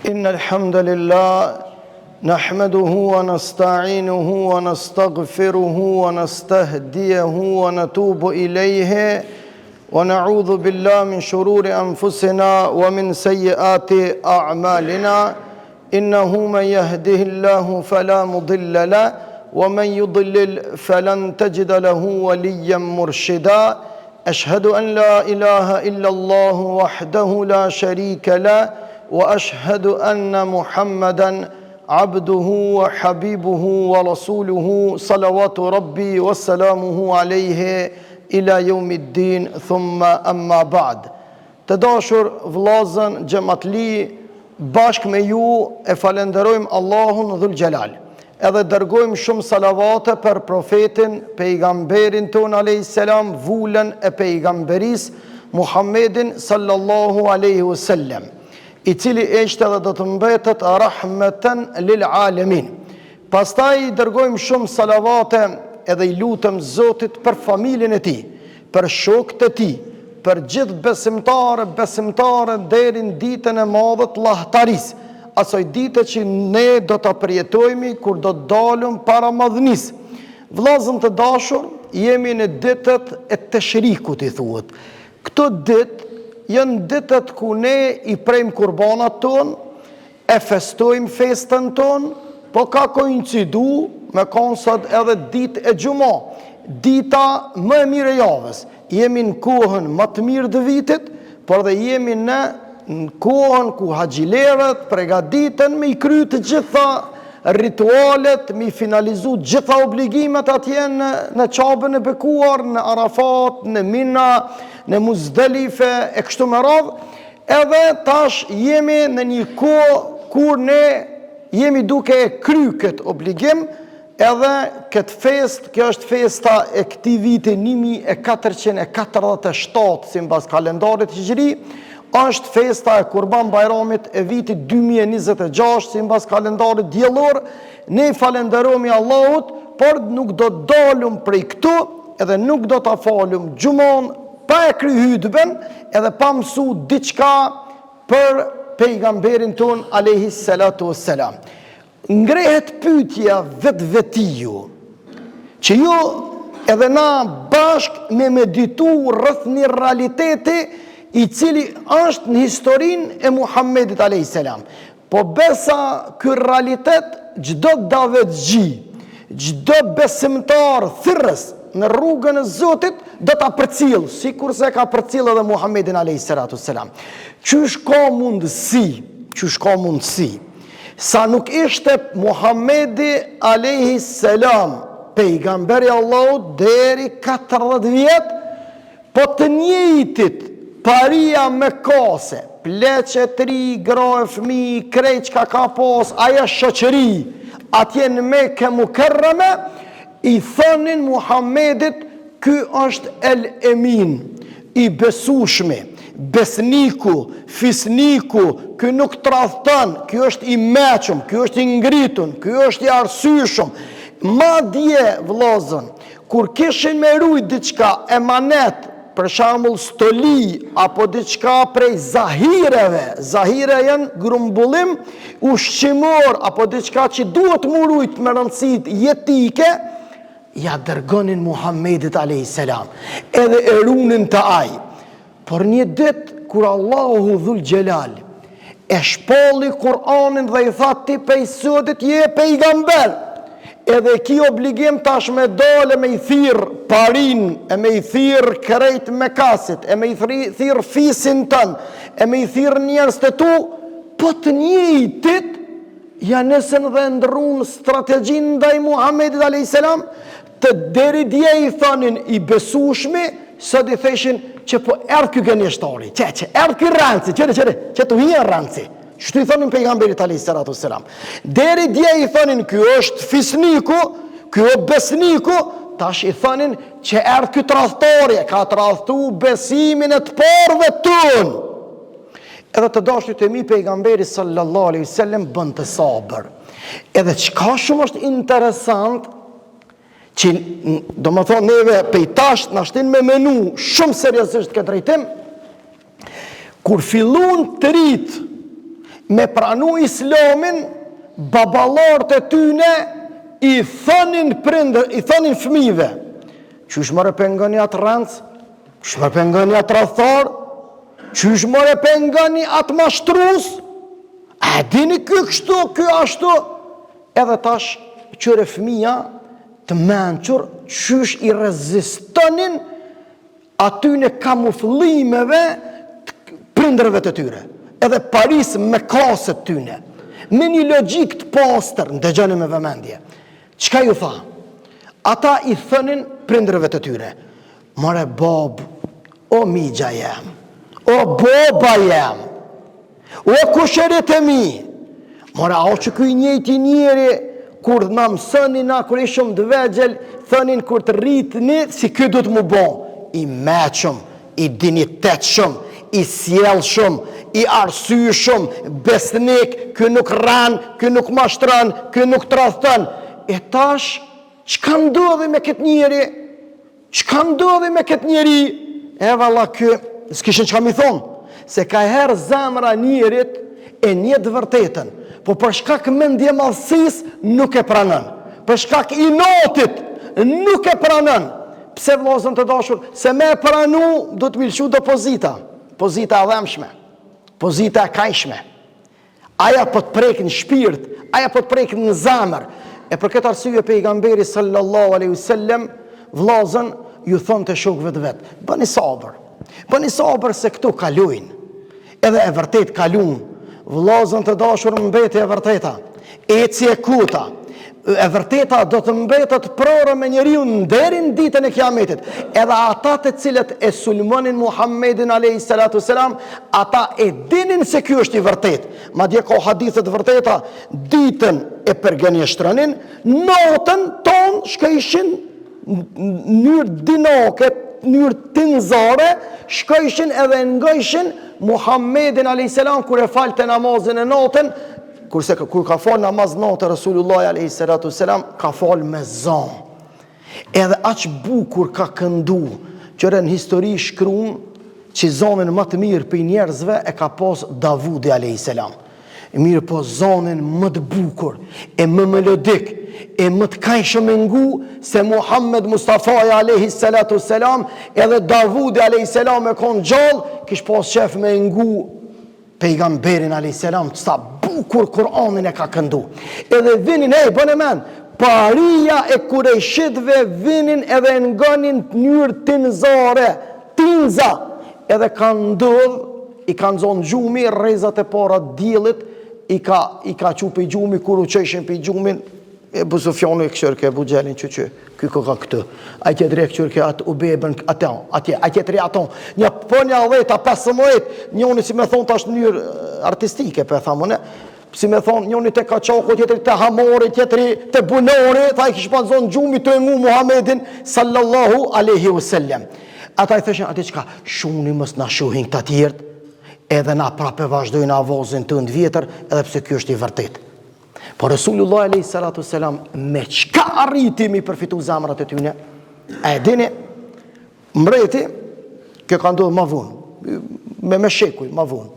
إن الحمد لله نحمده ونستعينه ونستغفره ونستهديه ونتوب إليه ونعوذ بالله من شرور أنفسنا ومن سيئات أعمالنا إنه من يهده الله فلا مضل له ومن يضلل فلن تجد له وليا مرشدا أشهد أن لا إله إلا الله وحده لا شريك له وأشهد أن محمدا عبده وحبيبه ورسوله صلوات ربي وسلامه عليه إلى يوم الدين ثم أما بعد. Të dashur vëllezër xhamatli, bashkë me ju e falenderojmë Allahun Dhul Gjelal. Edhe dërgojmë shumë salavate për profetin, pejgamberin ton alayhis salam, vullën e pejgamberis Muhammedin sallallahu alaihi wasallam, i cili ishte dhe do të mbetet rahmeten lil alamin. Pastaj dërgojmë shumë salavate edhe i lutëm Zotit për familjen e tij, për shokët e tij, për gjithë besimtarë deri në ditën e madhe të lahtarisë, asoj dite që ne do të përjetojmë kur do të dalëm para madhnisë. Vëllezër të dashur, jemi në ditët e Teshrikut, i thuhet. Këto ditë janë ditët ku ne i prejmë kurbanat tonë, e festojmë festën tonë, po ka koincidu me konsat edhe ditë e gjuma, dita më e mire javës. Jemi në kohën më të mirë të vitit, por dhe jemi në kohën ku haxhilerët përgatiten me i kry të gjitha ritualet, me i finalizu gjitha obligimet atje në Qabën e bekuar, në Arafat, në Mina, në Muzdalife e kështu me radhë. Edhe tash jemi në një kohë kur ne jemi duke e kry këtë obligim, edhe këtë fest, kjo është festa e këtij viti 1447 sipas kalendarit hijri, është festa e Kurban Bajramit e vitit 2026 sipas kalendarit diellor. Ne falenderojmë Allahut, por nuk do të dalëm prej këtu, edhe nuk do ta falëm xhumon pa e kry hutben, edhe pa mësu diçka për pejgamberin ton alayhis salatu wassalam. Ngrehet pyetja vetvetiju, që ju edhe na bashk me meditu rreth një realiteti i cili është në historinë e Muhammedit alayhis salam. Po besa ky realitet çdo davetxhi, çdo besimtar thirrës në rrugën e Zotit do ta përcjell, sikurse ka përcjell edhe Muhammedin alayhis salatu wassalam. Qysh ka mundësi sa nuk ishte Muhammedi alayhis salam pejgamberi Allahut deri 40 vjet, po të njëjtit paria me kase, pleqe, tri, gra e fëmijë, krejt çka ka pas, aja shoqëri atje në Mekë Mukarrame, i thonin Muhammedit, ky është el emin, i besueshmi, besniku, fisniku, ky nuk tradhton, ky është i meqëm, ky është i ngritun, ky është i arsyeshëm. Madje vëllezër, kur kishin me rujt diçka emanet, për shembull stoli apo diçka prej zahireve, zahire janë grumbullim ushqimor apo diçka që duhet mu rujt me rëndësit jetike, ja dërgonin Muhammedit alayhis salam, edhe e runin të aj. Por një ditë kur Allahu Dhul Gjelal e shpolli Kur'anin dhe i tha ti pej Zotit je pejgamber, edhe ki obligim tash me dole me i thirr parin, e me i thirr krejt me kasit, e me i thirr fisin tën, e me i thirr njerëz të tu, po të njëjtit janë nesën dhe ndrun strategjin ndaj Muhammedit alayhis salam, të deri dje i thonin i besueshmi, sot i theshin që po erdh ky gënjeshtari, që erdh ky ranci, që të hija ranci. Çtu i thonin pejgamberit alayhis salatu wassalam. Deri dje i thonin ky është fisniku, ky është besniku, tash i thonin që erdh ky tradhtori, ka tradhtu besimin e të parëve ton. Edhe të dashurit e mi pejgamberi sallallahu alaihi wasallam bën të sabër. Edhe çka shumë është interesant, që do më thonë neve pejtash në ashtin me menu shumë seriosisht këtë drejtim, kur fillun të rritë me pranu islamin, baballarët e tyne i thonin fëmijëve, qysh më repengoni atë rancë, qysh më repengoni atë rathar, qysh më repengoni atë mashtrus, a dini ky kështu, ky ashtu, edhe tash qyre fëmija të menqur, qysh i rezistonin atyne kamuflimeve të prindërve të tyre, edhe Paris me klasët tyne, me një logjik të pastër, në dëgjoni me vëmendje. Çka ju tha? Ata i thënin prindërve të tyre, more bab, o migja jem, o boba jem, o kusherit e mi, more a që kuj njëti njeri, kur na mësëni na, kur ishëm të vegjel, thënin kur të rritni, si ky du të mu bo, i meqëm, i dinitetshëm, i sjellshëm, i arsyeshëm, besnik, ky nuk ran, ky nuk mashtron, ky nuk tradhton. E tash, çka ndodhi me këtë njeri? Çka ndodhi me këtë njeri? E valla ky, s'kishin çka mi thonë, se ka herë zemra njerit e një të vërtetën, po për shkak mendje madhësisë nuk e pranon. Për shkak inotit nuk e pranon. Pse vllazën të dashur, se me pranu do të milshu do pozita e dhemshme, pozita e kajshme. Aja po të prek në shpirt, aja po të prek në zemër. E për këtë arsye pejgamberi sallallahu alaihi wasallam vllazën ju thon të shokëve të vet, bëni sabër se këtu kalojnë. Edhe e vërtet kalun. Vllazën të dashur mbeti e vërteta, eci e kuta. E vërteta do të mbetet prorë me njeriu deri në ditën e Kiametit. Edhe ata të cilët e sulmonin Muhammedin alayhi salatu selam, ata e dinin se ky është i vërtet. Madje ka hadithe të vërteta, ditën e përgënjeshtronin, natën ton shkojshin në mënyrë dinake, në mënyrë tinzare, shkojshin edhe ngojshin Muhammedin alayhi salam kur e falte namazin e natën. Kurse kur ka fal namaz natë Rasulullah alayhi salatu selam ka fal me zon. Edhe aq bukur ka këndu, që në histori shkruan që zonin më të mirë për njerëzve e ka pas Davudi alayhi salam. Mirë po zonin më të bukur, e më melodik, e më të kajshëm e ngu se Muhammed Mustafa alayhi salatu selam, edhe Davudi alayhi salam e kon gjallë, kish pas shef me ngu pejgamberin alayhi salam, të sa bukur Kur'anin e ka këndu. Edhe vinin, bënë men, paria e kurejshitve vinin edhe ngonin njërë tinzare, tinza, edhe kanë ndodh, i kanë zonë gjumi, rezat e para djelit, i ka qupi gjumi, kur u qeshin për gjumin, e Bu Sufjanu e këshërke, e Bu Gjelin që, ky ka këtë, a tje drejk qërke atë ubebën, a tje tri aton, një për një 10-15, njëni si me thonë tash në njërë artistike, për e thamone, si me thonë njëni të kaqako, tjetëri të hamori, tjetëri të bunori, ta i kishë pa zonë gjumi të ngu Muhammedin sallallahu aleyhi wasallam. Ata i thëshin, ati qka, shuni mës na shuhin këta tjertë, edhe na prape vazhdojnë avozin të në vjetër, edhe pse kjo është i vërtet. Por Resulullah alayhi salatu selam me çka arriti mi përfitu zamrat e tyne? E dini, mbreti, kjo ka ndodhur më vonë, me shekuj më vonë.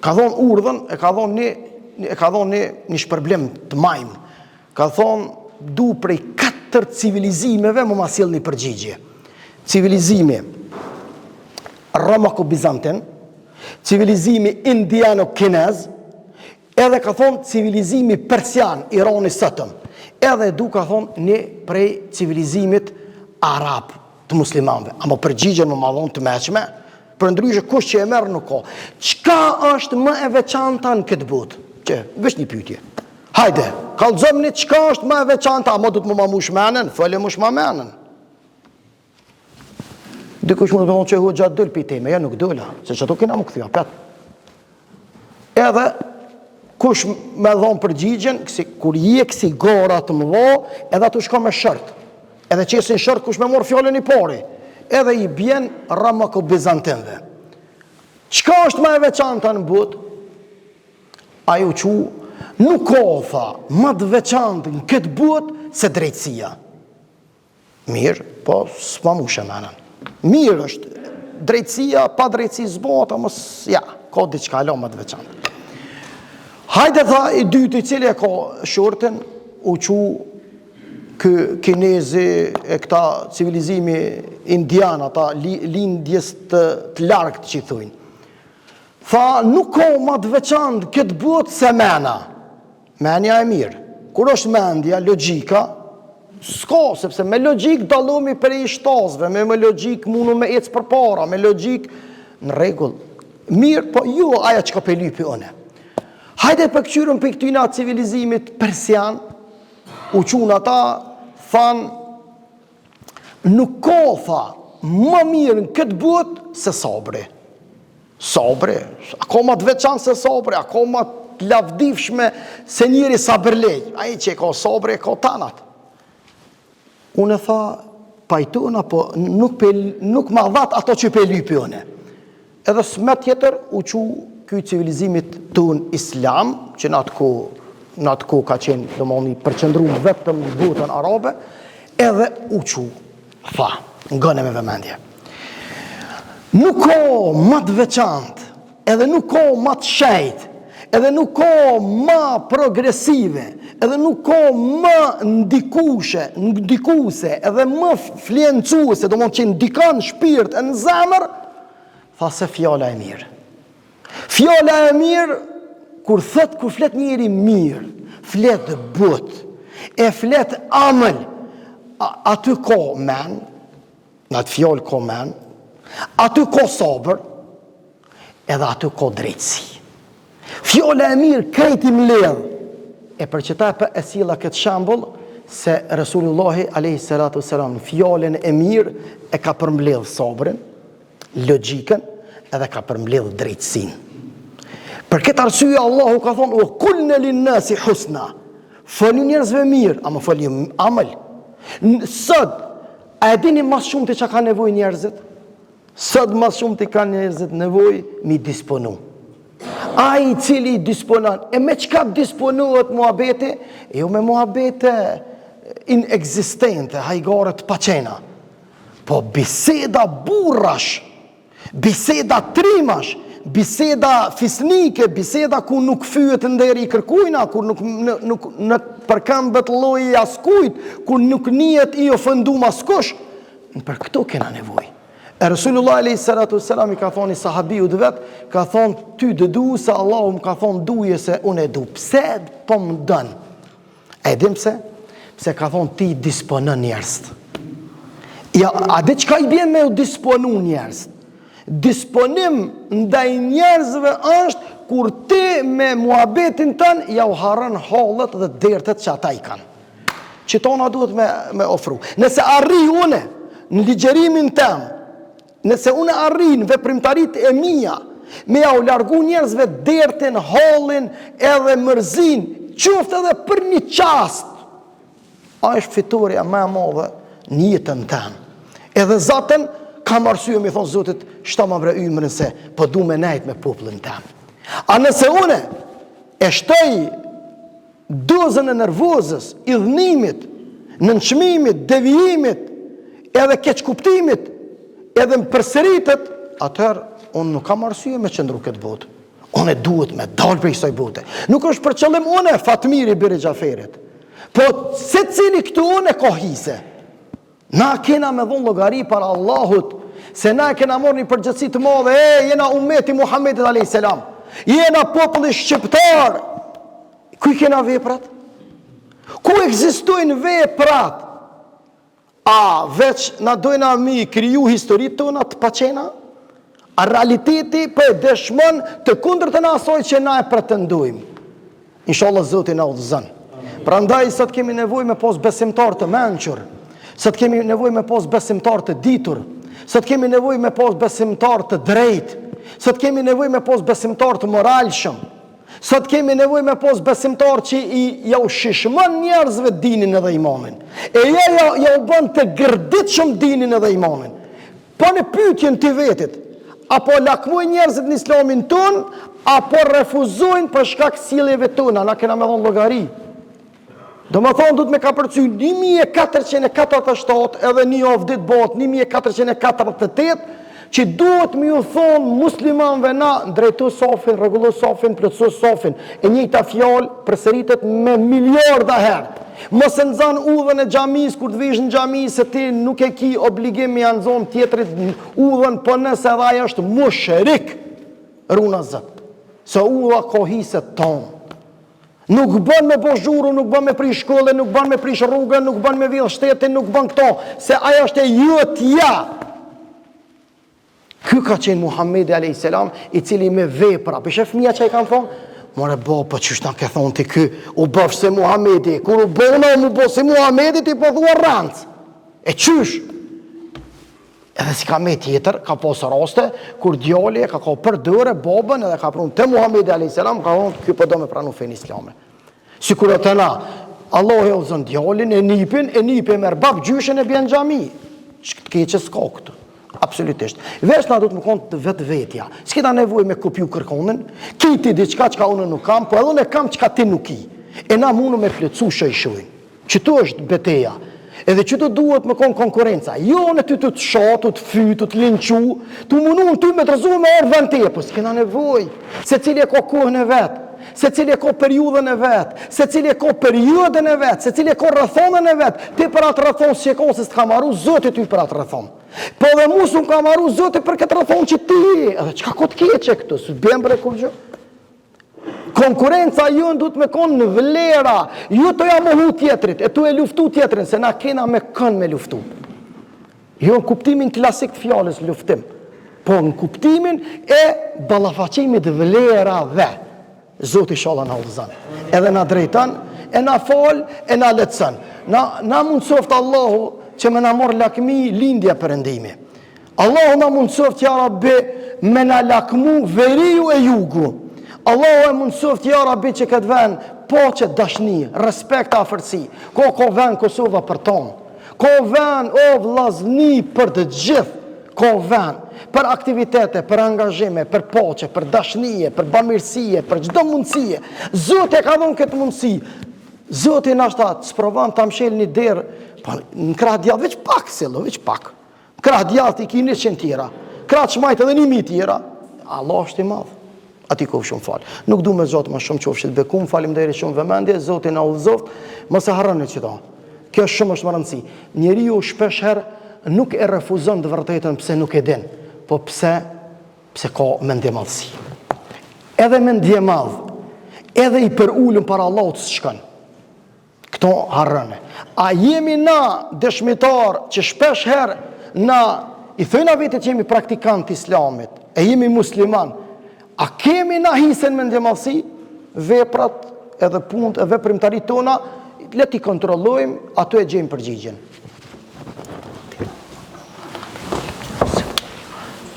Ka thonë urdhën, e ka thonë një shpërblim të majmë. Ka thonë du prej 4 civilizimeve më ma sjell një përgjigje. Civilizimi Romako-Bizantin, civilizimi Indiano-Kinez, edhe ka thonë civilizimi Persian, Irani sëtëm. Edhe du ka thonë një prej civilizimit Arab të muslimanve. Amo përgjigjen më madhon të meqme, për ndryshe kush që e merë nuk ka. Qka është më e veçanta në këtë botë? Që, vesh një pyetje. Hajde, kallëzëm një qka është më e veçanta, amo du të më mush menën, fële mush ma menën. Dikush më të thonë që hu gjatë dëllë për teme, ja nuk dëlla, se që ato kina më këthia, pet. Edhe, kush me dhonë përgjigjen, kur je kësi gara të më dho, edhe ato shka me shërt. Edhe qesin shërt, kush me morë fjallën i pari. Edhe i bjen Romako-Bizantinve. Qka është më e veçanta në botë? A ju që nuk ka, tha, më të veçantë në këtë botë se drejtësia. Mirë, po s'ma mu shemenën. Mirë është, drejtësia, pa drejtësi zbota, mos, ja, ka diçka alo më të veçantë. Hajde tha i dyti I cili e ka shorten, u qu kë kinezi e këta civilizimi indian, ata lindjes të largët që I thujnë. Tha, nuk ka ma të veçantë këtë botë se mena. Menja e mirë. Kur është mendja, logjika, s'ka, sepse me logjik dallomi për I shtazve, me logjik mundu me ecë për para, me logjik në rregull. Mirë, po ju aja që ka pe lypi une. Hajde për këqyrën për këtyna civilizimit persian, u qunë ata, thanë, nuk ka, tha, më mirë në këtë botë se sabri. Sabri, ako ma të veçanë se sabri, ako ma të lavdifshme se njëri sabërlej. Aji që e ka sabri, e ka tanat. Unë e tha, pajtona, po nuk ma dhatë ato që pe lypi une. Edhe s'me tjetër, u qu këj civilizimit tënë islam, që në atë ku ka qenë, do më një përqëndru vetëm në botën arabe, edhe u qu, tha, ngëne me vëmendje. Nuk ka ma të veçantë, edhe nuk ka ma të shejtë, edhe nuk ka ma progresive, edhe nuk ka ma ndikuse, edhe ma fliencuese, do më që ndikan shpirt e në zemër, tha se fjala e mirë. Fjala e mirë, kur flet njëri mirë, flet but, e flet amël, aty ka men, në atë fjallë ka men, aty ka sabër, edhe aty ka drejtësi. Fjala e mirë krejti mbledh. E për që ta për e silla këtë shambull, se Resulullahi a.s. në fjallën e mirë e ka përmbledh sabrin, logjikën, edhe ka përmbledh drejtësin. Për këtë arsye Allahu ka thonë, o kulne linnasi husna, foli njerëzve mirë, ama foli amël. Sot, a e dini mas shumë të që ka nevoj njerëzit? Sot mas shumë të ka njerëzit nevoj mi disponu. A I cili disponon, e me qka disponohet muhabeti? Jo me muhabete inexistente, hajgarët paqena. Po biseda burrash, biseda trimash, biseda fisnike, biseda ku nuk fyet nderi I kërkujna, ku nuk përkëmbët loj I askujt, ku nuk njet I ofendum askush. Për këto kena nevoj. E Resulullah a.s. I ka thonë I sahabijut vet, ka thonë ty dëdu se Allahu më ka thonë duje se unë e du. Pse po më dënë? E dim pse? Pse ka thonë ti disponon njerëzit. Ja, a dhe qka I bjen me u disponu njerëzit? Disponim ndaj njerëzve është kur ti me muhabetin tënë ja u harën hallet dhe dertet që ata I kanë. Që tona duhet me ofru. Nëse arri une në ligjerimin temë, nëse unë arri në veprimtarit e mia, me ja u largu njerëzve dertin, hallin edhe mërzin, qoftë edhe për një qast, a është fitoria me madhe një jetën temë. Edhe zatën, kam arsye me thonë Zotit, shta ma bre ymërën se, po du me nejt me poplën temë. A nëse une e shtoj dozën e nervozës, idhnimit, nënçmimit, devijimit, edhe keqkuptimit, edhe më përsëritet, atëherë unë nuk kam arsye me qëndru këtë botë. Unë e duhet me dalë për kësaj bote. Nuk është për qëllim unë Fatmiri Biri Gjaferit, po se cili këtu unë e kohise. Na kena me dhonë logari para Allahut, se na kena morë një përgjëtësi të madhe, jena umeti Muhammedit a.s. Jena populli shqiptar. Kuj kena veprat? Ku ekzistojnë veprat? A veç na dojna mi kriju historitë tona të paqena? A realiteti për dëshmon të kundër të na asoj që na e pretendojmë? Inshallah Zoti na udhëzon. Prandaj sot kemi nevojë me pas besimtar të mençur. Sot kemi nevojë me pas besimtar të ditur. Sot kemi nevojë me pas besimtar të drejtë. Sot kemi nevojë me pas besimtar të moralshëm. Sot kemi nevojë me pas besimtar që ja u shishmon njerëzve dinin edhe imanin. E ja u bën të gërditshëm dinin edhe imanin. Po në pyetjen të vetit, apo lakmojnë njerëzit në islamin ton, apo refuzojnë për shkak sjelljeve tona, na kena me dhënë llogari. Do më thonë, du të me ka përcy 1447 edhe një javë ditë botë, 1448, që duhet me ju thonë muslimanve na drejtu safin, rregullu safin, plotësu safin. E njëjta fjalë përsëritet me miliarda herë. Mos e nxan udhën e xhamis kur të vish në xhami se ti nuk e ki obligim me anzon tjetrit udhën, po nëse edhe ai është mushrik, runa zot. Se udha kohiset tonë. Nuk bën me bozhuru, nuk bën me prish shkollën, nuk bën me prish rrugën, nuk bën me vill shtetin, nuk bën këto, se ajo është e jotja. Ky ka qenë Muhamedi a.s. I cili me vepra, për shef fëmija që i kanë thonë, more bo, për qysh na ke thonë ti ky, u bëf se Muhamedi, kur u bëna mu bo se Muhamedi ti po thua rancë. E qysh? Edhe si ka me tjetër, ka posë raste, kur djali ka për dëre babën edhe ka prunë të Muhamedi a.s. ka thonë, ky po do me pranu fejnë islame. Si kur e të na, Allah e ozën djalin, e nipi merë bab gjyshen e bjen xhami. Që të keqe s'ka këtë. Absolutisht. Vesh na du të më konë të vetë vetja. S'kita nevoj me kopju kërkonën, kiti diçka që ka unë nuk kam, po edhe unë e kam që ka ti nuk i. E na mundu me fletësu shëjshujnë. Që tu është beteja. Edhe që të duhet me konë konkurenca. Jo në ty të shatë, të fytë, të linqu, të mundu ty me të rëzu me orë vën te, po s'kina nevoj. Se cili e ka kohën e vetë, se cili e ka periudhën e vetë, se cili e ka periudën e vetë, se cili e ka rëthonën e vetë. Ti për atë rëthonë si e ka se s'ka maru, zëti ty për atë rëthonë. Po dhe mu s'un ka maru zëti për këtë rëthonë që ti, edhe qka ko të keqe këtu, së bjem për e kur gjë. Konkurenca ju du të me konë në vlera, ju të ja mohu tjetrit, e tu e luftu tjetrin, se na kena me kënë me luftu. Jo në kuptimin klasik të fjales luftim, po në kuptimin e balafacimit vlerave. Zoti shala na udhëzon. Edhe na drejton, e na fal, e na lehtëson. Na mundsoft Allahu që me na morë lakmi lindja perëndimi. Allahu na mundsoft ja Rabbi me na lakmu veriu e jugu. Allahu e mundsoft ja Rabbi që këtë vend paqe, dashni, respekt, afërsi. Ko vend Kosova për tonë. Ko vend o vllazni për të gjithë. Ko vend për aktivitete, për angazhime, për paqe, për dashnije, për bamirësie, për çdo mundësie. Zoti e ka dhënë këtë mundësi. Zoti na shtat, s'provan ta mshel një derë, në krah djallë, veç pak sello, veç pak. Krah djallë i kini 100 tjera. Krah çmajt edhe 1000 tjera. Allah është i madh. Ati ko shumë falë. Nuk du me zotë ma shumë qofshit bekum, faleminderit shumë vëmendje, zotin a udhëzoft, mos e harroni qëta. Kjo shumë është më rëndësi. Njeriu shpesh herë nuk e refuzon të vërtetën pse nuk e din, po pse ka mendje madhësi. Edhe mendje madh, edhe i për ullën para Allahut s'shkon. Këto harroni. A jemi na dëshmitar që shpesh herë na i thëna vetë që jemi praktikant islamit, e jemi musliman, a kemi na hisen me ndjemalsi, veprat edhe punët e veprimtarit tona, le t'i kontrollojmë, ato e gjejmë përgjigjen.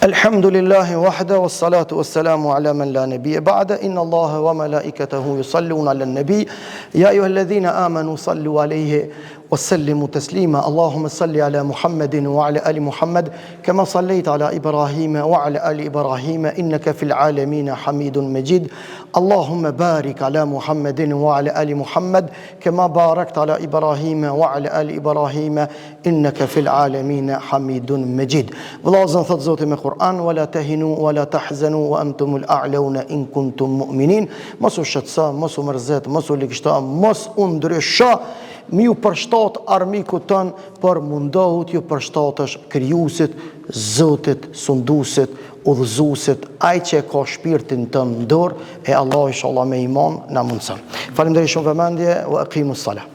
Alhamdulillahi wahda, wassalatu wassalamu ala man la nabiyya ba'da, inna Allaha wa malaikatahu yusalluna ala nabi, ya ayyuhalladhina amanu sallu alayhi وسلموا تسليما اللهم صل على محمد وعلى آل محمد كما صليت على إبراهيم وعلى آل إبراهيم إنك في العالمين حميد مجيد اللهم بارك على محمد وعلى آل محمد كما باركت على إبراهيم وعلى آل إبراهيم إنك في العالمين حميد مجيد بلازن thot Zoti me Kur'an ولا تهنوا ولا تحزنوا وأنتم الأعلون إن كنتم مؤمنين mos u shqetëso mos u mërzet mos u ligështo mos u ndrysho mi u përshtat armiku tën, për mundohut ju përshtatësh krijuesit, Zotit, sundusit, udhëzuesit, ai që ka shpirtin tën në dorë, e Allah inshallah me iman na mundson. Faleminderit shumë vëmendje, wa aqimus salah.